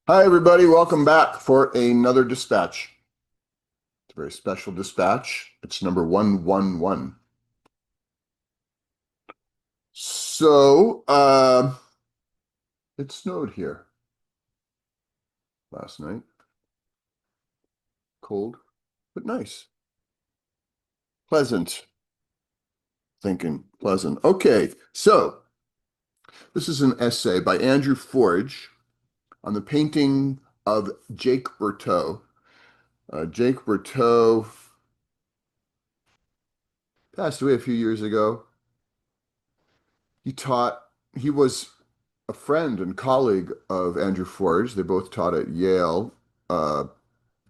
Hi, everybody. Welcome back for another dispatch. It's a very special dispatch. It's number 111. So, it snowed here last night. Cold, but nice. Pleasant. Thinking pleasant. Okay, so this is an essay by Andrew Forge on the painting of Jake Berthot. Jake Berthot passed away a few years ago. He was a friend and colleague of Andrew Forge. They both taught at Yale. Uh,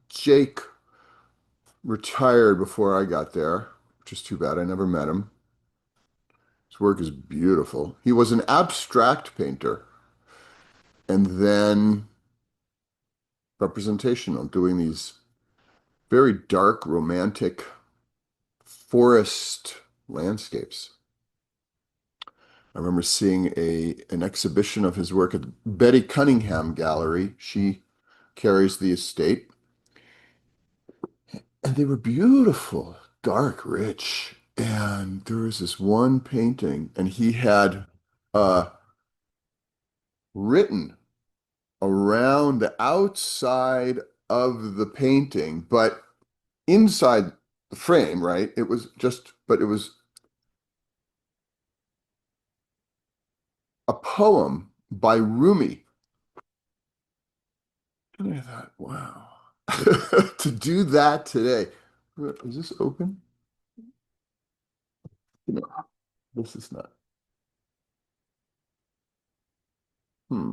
Jake retired before I got there, which is too bad. I never met him. His work is beautiful. He was an abstract painter and then representational, doing these very dark, romantic forest landscapes. I remember seeing an exhibition of his work at the Betty Cunningham Gallery. She carries the estate. And they were beautiful, dark, rich. And there was this one painting, and he had uh, written around the outside of the painting, but inside the frame, right? But it was a poem by Rumi. And I thought, wow, to do that today. Is this open? No, this is not. Hmm.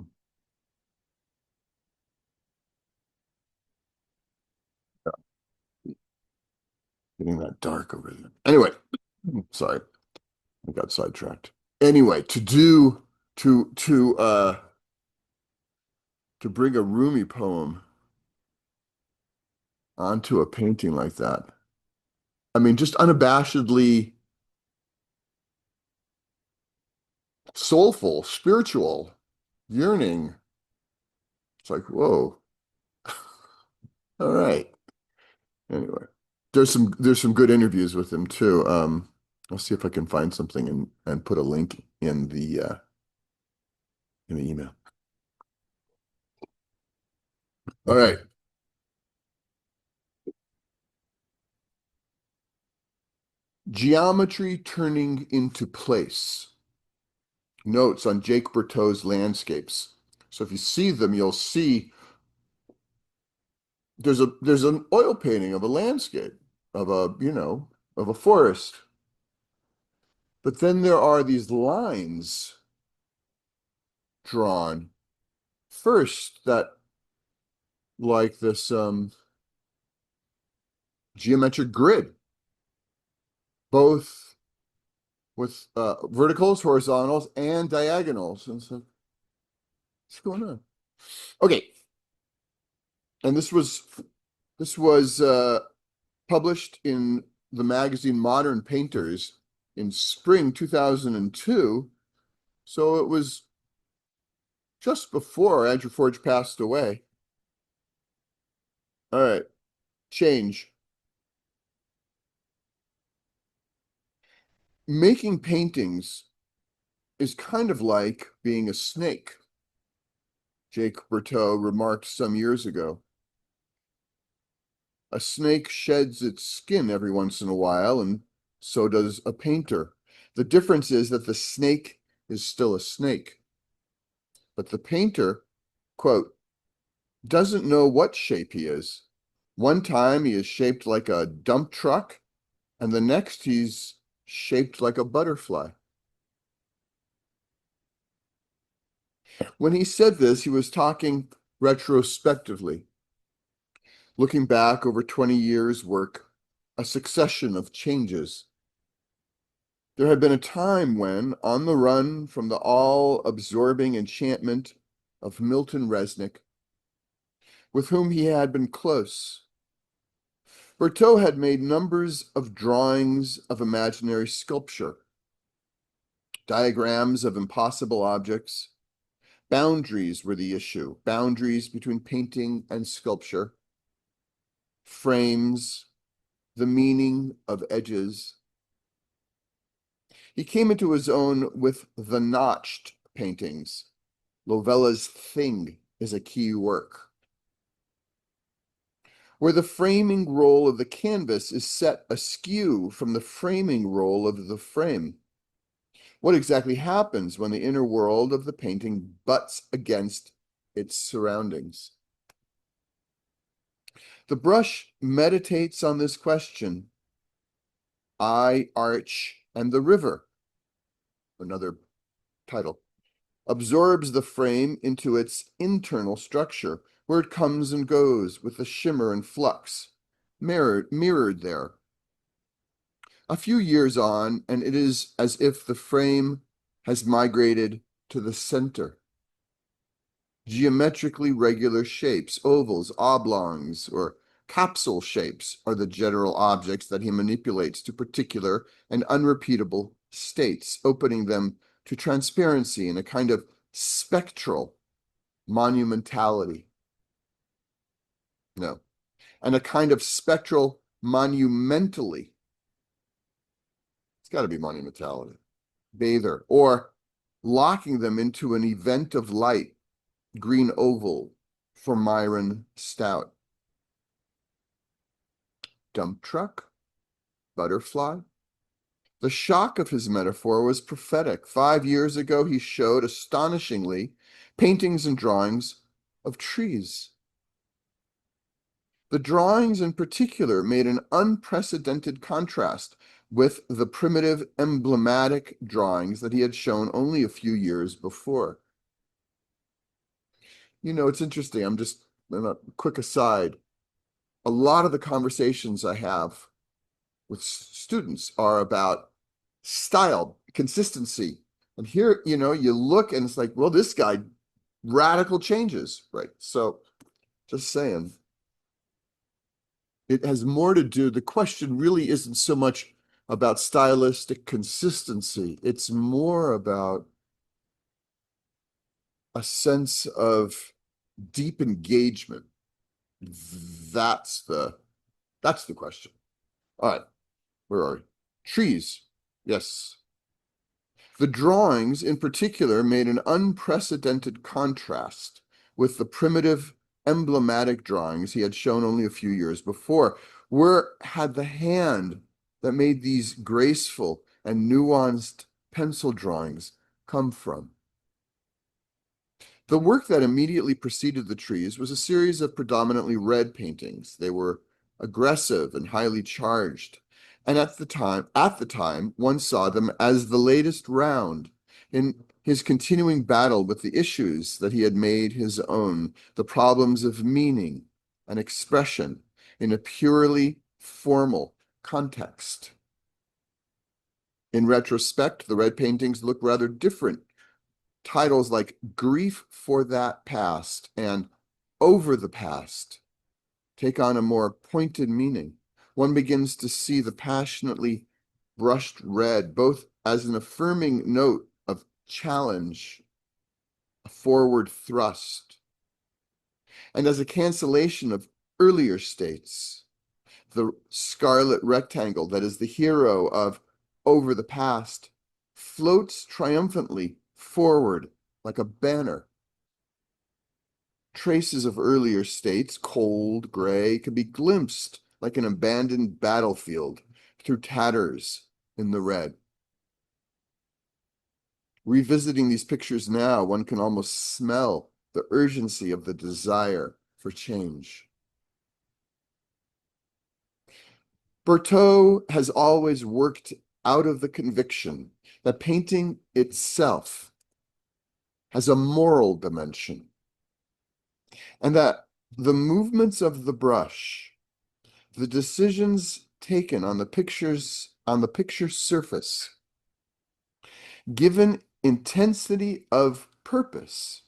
Getting that dark over there. Anyway, sorry, I got sidetracked. Anyway, to bring a Rumi poem onto a painting like that. I mean, just unabashedly soulful, spiritual, yearning. It's like, whoa. All right. Anyway, there's some good interviews with him too. I'll see if I can find something and put a link in the email. All right. Geometry turning into place. Notes on Jake Bertot's landscapes. So if you see them, you'll see there's an oil painting of a landscape, of a forest. But then there are these lines drawn first that like this geometric grid, both with verticals, horizontals, and diagonals. And so what's going on? Okay. And this was published in the magazine Modern Painters in spring 2002. So it was just before Andrew Forge passed away. All right, change. Making paintings is kind of like being a snake, Jake Bertot remarked some years ago. A snake sheds its skin every once in a while, and so does a painter. The difference is that the snake is still a snake. But the painter, quote, doesn't know what shape he is. One time he is shaped like a dump truck, and the next he's shaped like a butterfly. When he said this, he was talking retrospectively, looking back over 20 years' work, a succession of changes. There had been a time when, on the run from the all-absorbing enchantment of Milton Resnick, with whom he had been close, Berthaud had made numbers of drawings of imaginary sculpture, diagrams of impossible objects, Boundaries were the issue. Boundaries between painting and sculpture, frames, the meaning of edges. He came into his own with the notched paintings. Lovella's Thing is a key work, where the framing role of the canvas is set askew from the framing role of the frame. What exactly happens when the inner world of the painting butts against its surroundings? The brush meditates on this question. I, Arch, and the River, another title, absorbs the frame into its internal structure, where it comes and goes with the shimmer and flux, mirrored there. A few years on, and it is as if the frame has migrated to the center. Geometrically regular shapes, ovals, oblongs, or capsule shapes are the general objects that he manipulates to particular and unrepeatable states, opening them to transparency and a kind of spectral monumentality. No, and a kind of spectral monumentally. It's got to be monumentality. Bather, or locking them into an event of light, green oval for Myron Stout. Dump truck, butterfly. The shock of his metaphor was prophetic. 5 years ago, he showed astonishingly paintings and drawings of trees. The drawings in particular made an unprecedented contrast with the primitive emblematic drawings that he had shown only a few years before. You know, it's interesting. A quick aside. A lot of the conversations I have with students are about style, consistency. And here, you know, you look and it's like, well, this guy radical changes, right? So just saying, it has more to do, the question really isn't so much about stylistic consistency. It's more about a sense of deep engagement. That's the question. All right, where are we? Trees. Yes. The drawings in particular made an unprecedented contrast with the primitive emblematic drawings he had shown only a few years before. Where had the hand that made these graceful and nuanced pencil drawings come from? The work that immediately preceded the trees was a series of predominantly red paintings. They were aggressive and highly charged. And at the time, one saw them as the latest round in his continuing battle with the issues that he had made his own, the problems of meaning and expression in a purely formal context. In retrospect, the red paintings look rather different. Titles like Grief for That Past and Over the Past take on a more pointed meaning. One begins to see the passionately brushed red both as an affirming note of challenge, a forward thrust, and as a cancellation of earlier states. The scarlet rectangle that is the hero of Over the Past floats triumphantly forward like a banner. Traces of earlier states, cold, gray, can be glimpsed like an abandoned battlefield through tatters in the red. Revisiting these pictures now, one can almost smell the urgency of the desire for change. Berthot has always worked out of the conviction that painting itself has a moral dimension, and that the movements of the brush, the decisions taken on the picture surface, given intensity of purpose,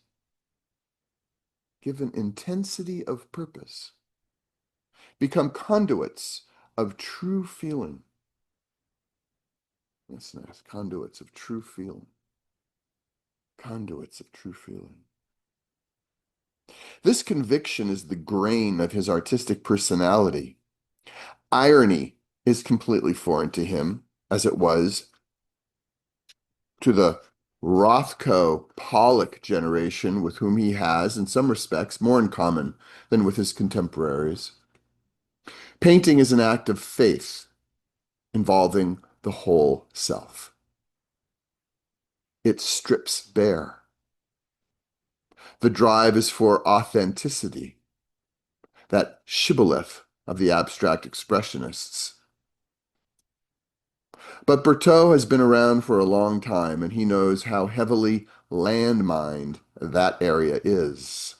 become conduits of true feeling. That's nice. Conduits of true feeling. This conviction is the grain of his artistic personality. Irony is completely foreign to him, as it was to the Rothko Pollock generation with whom he has, in some respects, more in common than with his contemporaries. Painting is an act of faith involving the whole self. It strips bare. The drive is for authenticity, that shibboleth of the abstract expressionists. But Berthot has been around for a long time, and he knows how heavily landmined that area is.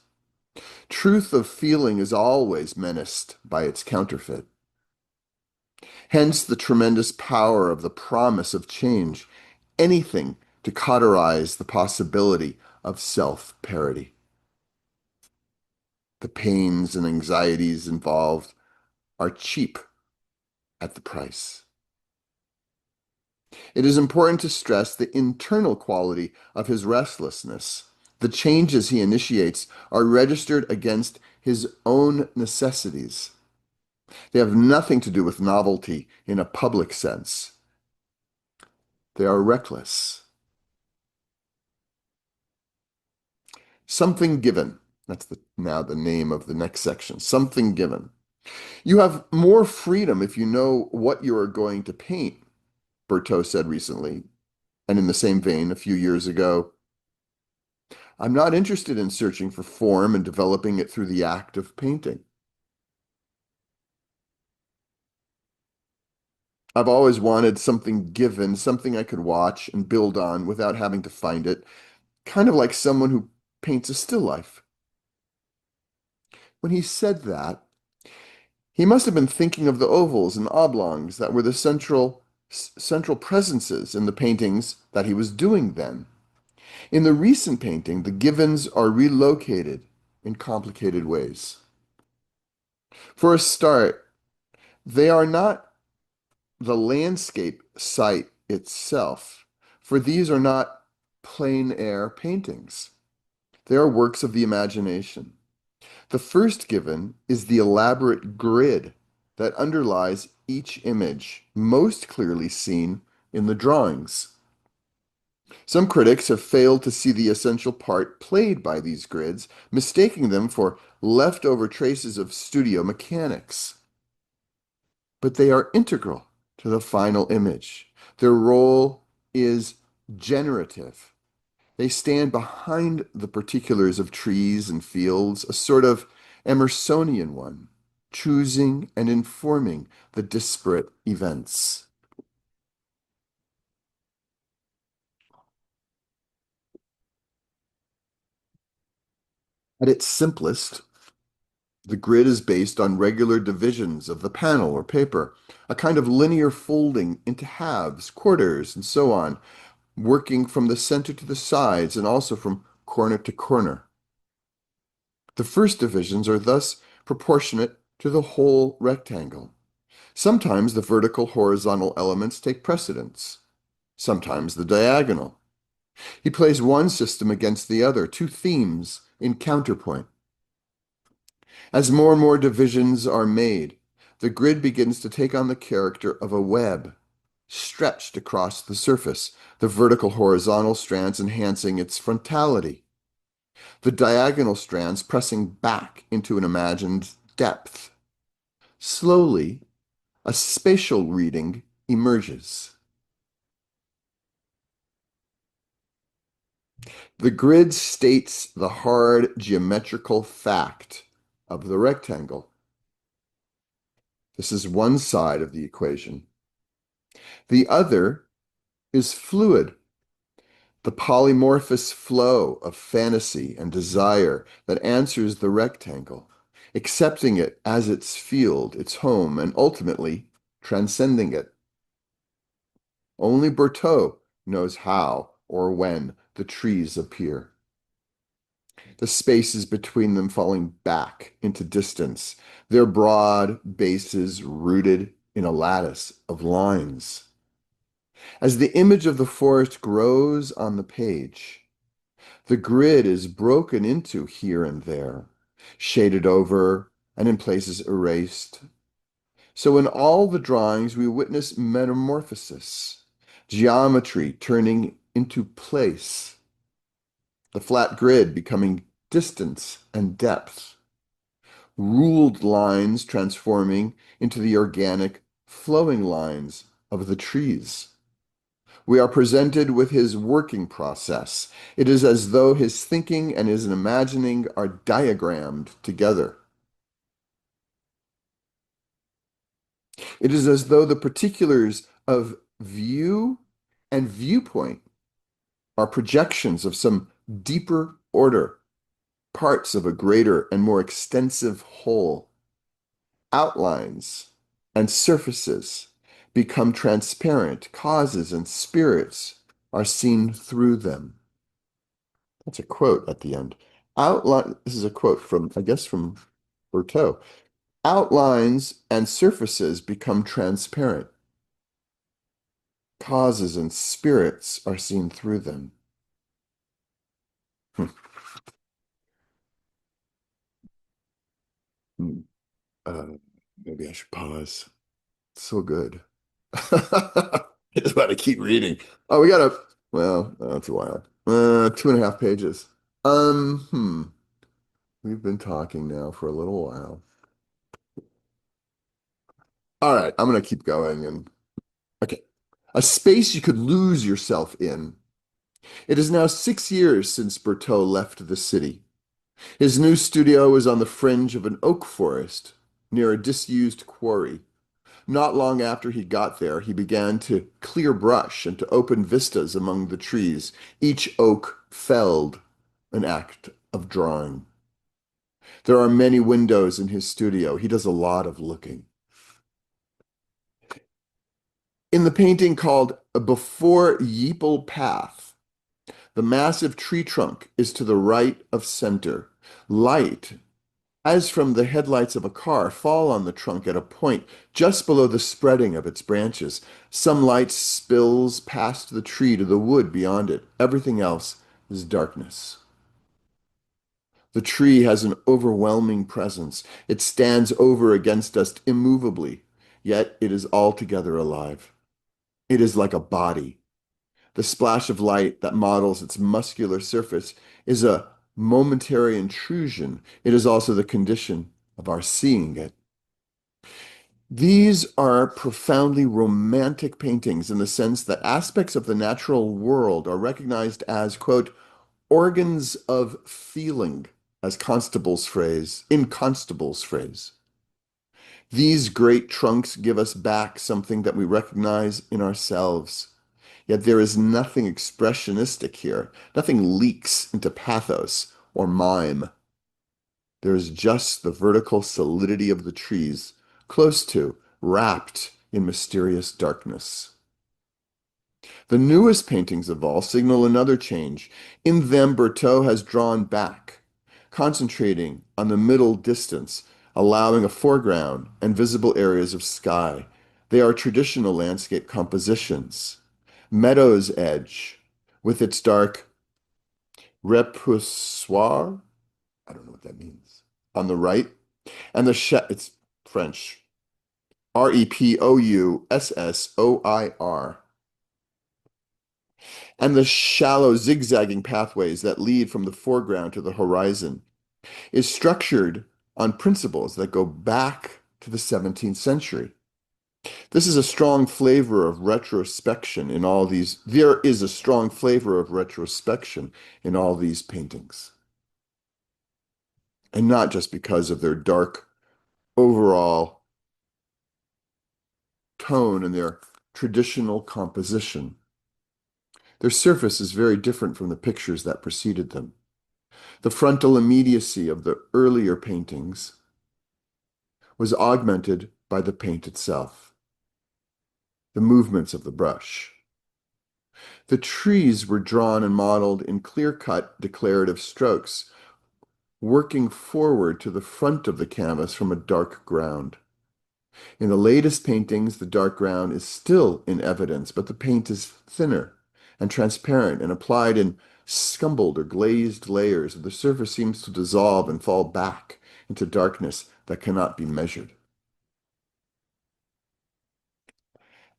Truth of feeling is always menaced by its counterfeit. Hence the tremendous power of the promise of change, anything to cauterize the possibility of self-parody. The pains and anxieties involved are cheap at the price. It is important to stress the internal quality of his restlessness. The changes he initiates are registered against his own necessities. They have nothing to do with novelty in a public sense. They are reckless. Something given. That's now the name of the next section. Something given. You have more freedom if you know what you are going to paint, Berthot said recently. And in the same vein, a few years ago, I'm not interested in searching for form and developing it through the act of painting. I've always wanted something given, something I could watch and build on without having to find it, kind of like someone who paints a still life. When he said that, he must have been thinking of the ovals and oblongs that were the central presences in the paintings that he was doing then. In the recent painting, the givens are relocated in complicated ways. For a start, they are not the landscape site itself, for these are not plein air paintings. They are works of the imagination. The first given is the elaborate grid that underlies each image, most clearly seen in the drawings. Some critics have failed to see the essential part played by these grids, mistaking them for leftover traces of studio mechanics. But they are integral to the final image. Their role is generative. They stand behind the particulars of trees and fields, a sort of Emersonian one, choosing and informing the disparate events. At its simplest, the grid is based on regular divisions of the panel or paper, a kind of linear folding into halves, quarters, and so on, working from the center to the sides and also from corner to corner. The first divisions are thus proportionate to the whole rectangle. Sometimes the vertical horizontal elements take precedence, sometimes the diagonal. He plays one system against the other, two themes in counterpoint. As more and more divisions are made, the grid begins to take on the character of a web, stretched across the surface, the vertical horizontal strands enhancing its frontality, the diagonal strands pressing back into an imagined depth. Slowly, a spatial reading emerges. The grid states the hard geometrical fact of the rectangle. This is one side of the equation. The other is fluid, the polymorphous flow of fantasy and desire that answers the rectangle, accepting it as its field, its home, and ultimately transcending it. Only Berthot knows how or when the trees appear. The spaces between them falling back into distance, their broad bases rooted in a lattice of lines. As the image of the forest grows on the page, the grid is broken into here and there. shaded over, and in places erased. So in all the drawings, we witness metamorphosis, geometry turning into place, the flat grid becoming distance and depth, ruled lines transforming into the organic flowing lines of the trees. We are presented with his working process. It is as though his thinking and his imagining are diagrammed together. It is as though the particulars of view and viewpoint are projections of some deeper order, parts of a greater and more extensive whole. Outlines and surfaces become transparent, causes and spirits are seen through them. That's a quote at the end. This is a quote from, I guess, from Berthot. Outlines and surfaces become transparent. Causes and spirits are seen through them. Hmm. Hmm. Uh, Maybe I should pause. It's so good. I just want to keep reading. Oh, well, that's a while. 2.5 pages. Um, hmm. We've been talking now for a little while. All right, I'm gonna keep going and okay. A space you could lose yourself in. It is now 6 years since Berthaud left the city. His new studio is on the fringe of an oak forest near a disused quarry. Not long after he got there, he began to clear brush and to open vistas among the trees, each oak felled, an act of drawing. There are many windows in his studio. He does a lot of looking. In the painting called Before Yeeple Path, the massive tree trunk is to the right of center. Light, as from the headlights of a car, fall on the trunk at a point just below the spreading of its branches. Some light spills past the tree to the wood beyond it. Everything else is darkness. The tree has an overwhelming presence. It stands over against us immovably, yet it is altogether alive. It is like a body. The splash of light that models its muscular surface is a momentary intrusion. It is also the condition of our seeing it. These are profoundly romantic paintings in the sense that aspects of the natural world are recognized as, quote, organs of feeling, as Constable's phrase. These great trunks give us back something that we recognize in ourselves. Yet there is nothing expressionistic here. Nothing leaks into pathos or mime. There is just the vertical solidity of the trees, close to, wrapped in mysterious darkness. The newest paintings of all signal another change. In them, Berthaud has drawn back, concentrating on the middle distance, allowing a foreground and visible areas of sky. They are traditional landscape compositions. Meadow's edge, with its dark repoussoir, I don't know what that means, on the right, and it's French, Repousssoir, and the shallow zigzagging pathways that lead from the foreground to the horizon, is structured on principles that go back to the 17th century. This is a strong flavor of retrospection in all these. There is a strong flavor of retrospection in all these paintings. And not just because of their dark overall tone and their traditional composition. Their surface is very different from the pictures that preceded them. The frontal immediacy of the earlier paintings was augmented by the paint itself, the movements of the brush. The trees were drawn and modeled in clear-cut declarative strokes, working forward to the front of the canvas from a dark ground. In the latest paintings, the dark ground is still in evidence, but the paint is thinner and transparent and applied in scumbled or glazed layers, and the surface seems to dissolve and fall back into darkness that cannot be measured.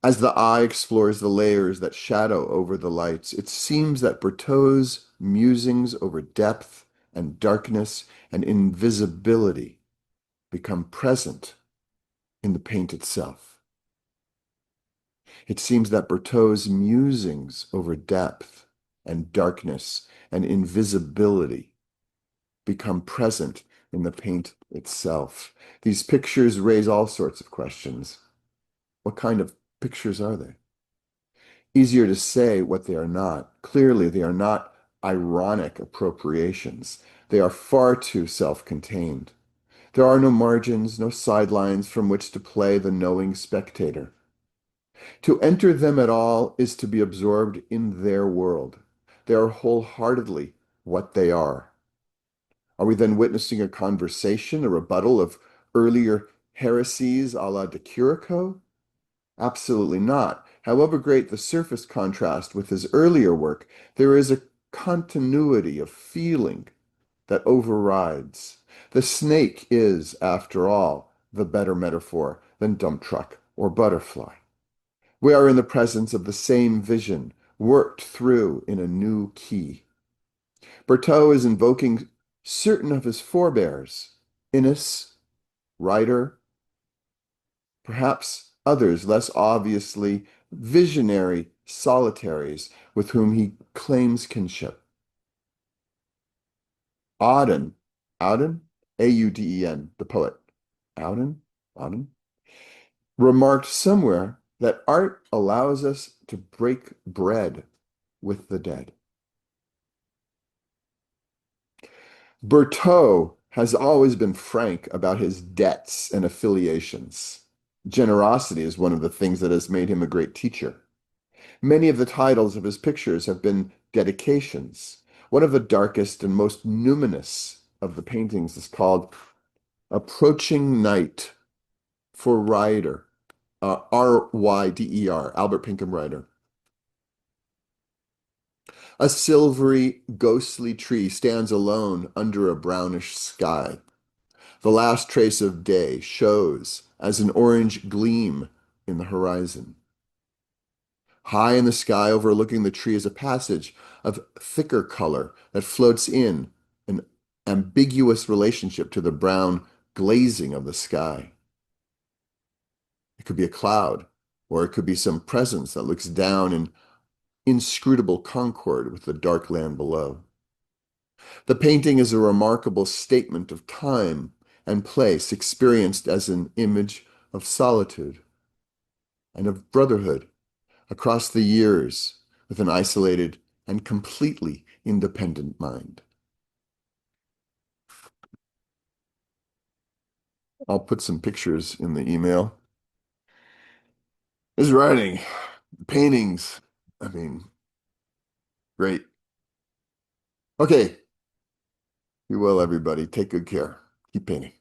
As the eye explores the layers that shadow over the lights, it seems that Berthot's musings over depth and darkness and invisibility become present in the paint itself. It seems that Berthot's musings over depth and darkness and invisibility become present in the paint itself. These pictures raise all sorts of questions. What kind of pictures are they? Easier to say what they are not. Clearly, they are not ironic appropriations. They are far too self-contained. There are no margins, no sidelines from which to play the knowing spectator. To enter them at all is to be absorbed in their world. They are wholeheartedly what they are. Are we then witnessing a conversation, a rebuttal of earlier heresies a la de Chirico? Absolutely not. However great the surface contrast with his earlier work, there is a continuity of feeling that overrides. The snake is, after all, the better metaphor than dump truck or butterfly. We are in the presence of the same vision, worked through in a new key. Berthot is invoking certain of his forebears, Innes, Ryder, perhaps others less obviously visionary solitaries with whom he claims kinship. Auden, Auden, Auden, the poet, Auden, Auden, remarked somewhere that art allows us to break bread with the dead. Berthot has always been frank about his debts and affiliations. Generosity is one of the things that has made him a great teacher. Many of the titles of his pictures have been dedications. One of the darkest and most numinous of the paintings is called Approaching Night for Ryder, Ryder, Albert Pinkham Ryder. A silvery, ghostly tree stands alone under a brownish sky. The last trace of day shows as an orange gleam in the horizon. High in the sky overlooking the tree is a passage of thicker color that floats in an ambiguous relationship to the brown glazing of the sky. It could be a cloud, or it could be some presence that looks down in inscrutable concord with the dark land below. The painting is a remarkable statement of time and place experienced as an image of solitude and of brotherhood across the years with an isolated and completely independent mind. I'll put some pictures in the email. His writing, paintings, I mean, great. Okay, be well, everybody. Take good care. Keep painting.